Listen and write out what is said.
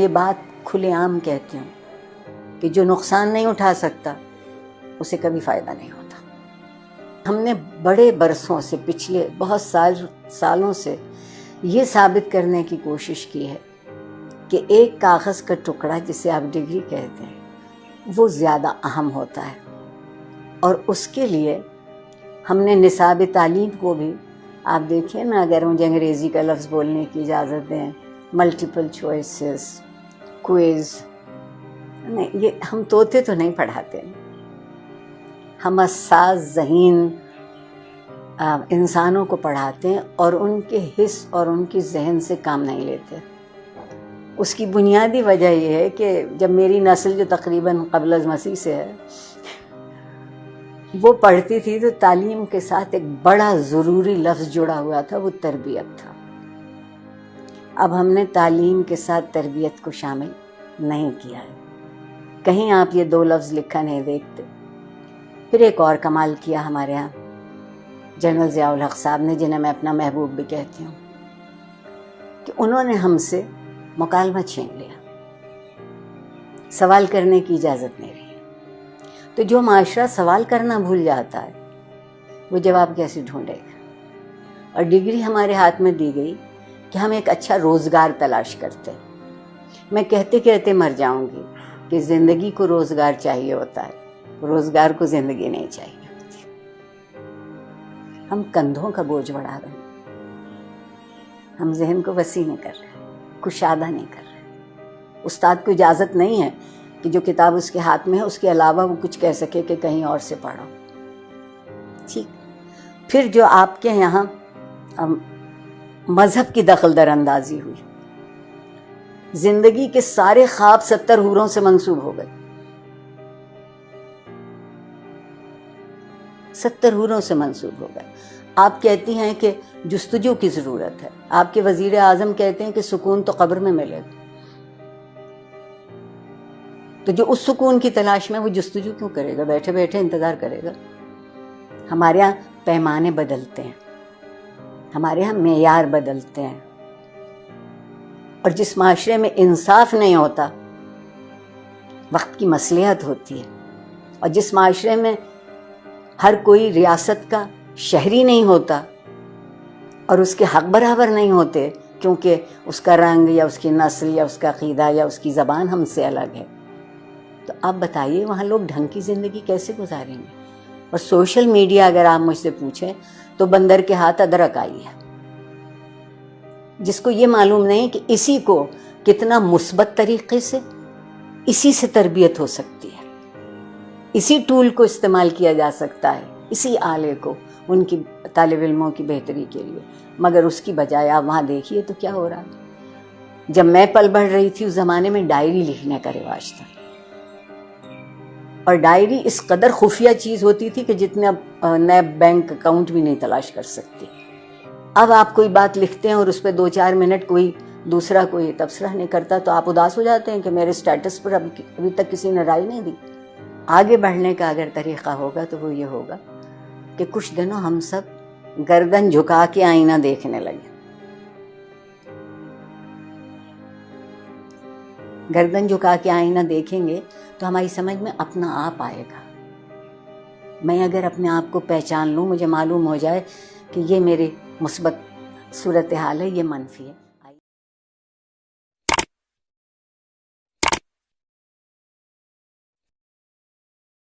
یہ بات کھلے عام کہتی ہوں کہ جو نقصان نہیں اٹھا سکتا اسے کبھی فائدہ نہیں ہوتا۔ ہم نے بڑے برسوں سے، پچھلے بہت سالوں سے یہ ثابت کرنے کی کوشش کی ہے کہ ایک کاغذ کا ٹکڑا جسے آپ ڈگری کہتے ہیں وہ زیادہ اہم ہوتا ہے، اور اس کے لیے ہم نے نصاب تعلیم کو بھی، آپ دیکھیں نا، اگر مجھے انگریزی کا لفظ بولنے کی اجازت دیں، ملٹیپل چوائسز، کوئز، نہیں، یہ ہم طوطے تو نہیں پڑھاتے، ہم حساس ذہین انسانوں کو پڑھاتے ہیں اور ان کے حس اور ان کی ذہن سے کام نہیں لیتے۔ اس کی بنیادی وجہ یہ ہے کہ جب میری نسل جو تقریباً قبل از مسیح سے ہے وہ پڑھتی تھی تو تعلیم کے ساتھ ایک بڑا ضروری لفظ جڑا ہوا تھا، وہ تربیت تھا۔ اب ہم نے تعلیم کے ساتھ تربیت کو شامل نہیں کیا ہے، کہیں آپ یہ دو لفظ لکھا نہیں دیکھتے۔ پھر ایک اور کمال کیا ہمارے ہاں جنرل ضیاء الحق صاحب نے، جنہیں میں اپنا محبوب بھی کہتی ہوں، کہ انہوں نے ہم سے مکالمہ چھین لیا، سوال کرنے کی اجازت نہیں رہی۔ تو جو معاشرہ سوال کرنا بھول جاتا ہے وہ جواب کیسے ڈھونڈے گا؟ اور ڈگری ہمارے ہاتھ میں دی گئی کہ ہم ایک اچھا روزگار تلاش کرتے ہیں۔ میں کہتے کہتے مر جاؤں گی کہ زندگی کو روزگار چاہیے ہوتا ہے، روزگار کو زندگی نہیں چاہیے ہوتی۔ ہم کندھوں کا بوجھ بڑھا رہے ہیں، ہم ذہن کو وسیع نہیں کر رہے، کشادہ نہیں کر رہے۔ استاد کو اجازت نہیں ہے کہ جو کتاب اس کے ہاتھ میں ہے اس کے علاوہ وہ کچھ کہہ سکے کہ کہیں اور سے پڑھو۔ ٹھیک، پھر جو آپ کے یہاں مذہب کی دخل در اندازی ہوئی، زندگی کے سارے خواب 70 حوروں سے منسوب ہو گئے، 70 حوروں سے منسوب ہو گئے۔ آپ کہتی ہیں کہ جستجو کی ضرورت ہے، آپ کے وزیر اعظم کہتے ہیں کہ سکون تو قبر میں ملے گا، تو جو اس سکون کی تلاش میں وہ جستجو کیوں کرے گا؟ بیٹھے بیٹھے انتظار کرے گا۔ ہمارے ہاں پیمانے بدلتے ہیں، ہمارے ہاں معیار بدلتے ہیں، اور جس معاشرے میں انصاف نہیں ہوتا وقت کی مصلحت ہوتی ہے، اور جس معاشرے میں ہر کوئی ریاست کا شہری نہیں ہوتا اور اس کے حق برابر نہیں ہوتے کیونکہ اس کا رنگ یا اس کی نسل یا اس کا عقیدہ یا اس کی زبان ہم سے الگ ہے، تو آپ بتائیے وہاں لوگ ڈھنگ کی زندگی کیسے گزاریں گے؟ اور سوشل میڈیا اگر آپ مجھ سے پوچھیں تو بندر کے ہاتھ ادرک آئی ہے، جس کو یہ معلوم نہیں کہ اسی کو کتنا مثبت طریقے سے، اسی سے تربیت ہو سکتی ہے، اسی ٹول کو استعمال کیا جا سکتا ہے، اسی آلے کو ان کی طالب علموں کی بہتری کے لیے، مگر اس کی بجائے آپ وہاں دیکھیے تو کیا ہو رہا ہے۔ جب میں پل بڑھ رہی تھی اس زمانے میں ڈائری لکھنے کا رواج تھا، اور ڈائری اس قدر خفیہ چیز ہوتی تھی کہ جتنے اب نئے بینک اکاؤنٹ بھی نہیں تلاش کر سکتی۔ اب آپ کوئی بات لکھتے ہیں اور اس پہ 2-4 منٹ کوئی دوسرا کوئی تبصرہ نہیں کرتا تو آپ اداس ہو جاتے ہیں کہ میرے سٹیٹس پر ابھی تک کسی نے رائے نہیں دی۔ آگے بڑھنے کا اگر طریقہ ہوگا تو وہ یہ ہوگا کہ کچھ دنوں ہم سب گردن جھکا کے آئینہ دیکھنے لگے، گردن جھکا کے آئینہ دیکھیں گے تو ہماری سمجھ میں اپنا آپ آئے گا۔ میں اگر اپنے آپ کو پہچان لوں، مجھے معلوم ہو جائے کہ یہ میری مثبت صورتحال ہے، یہ منفی ہے،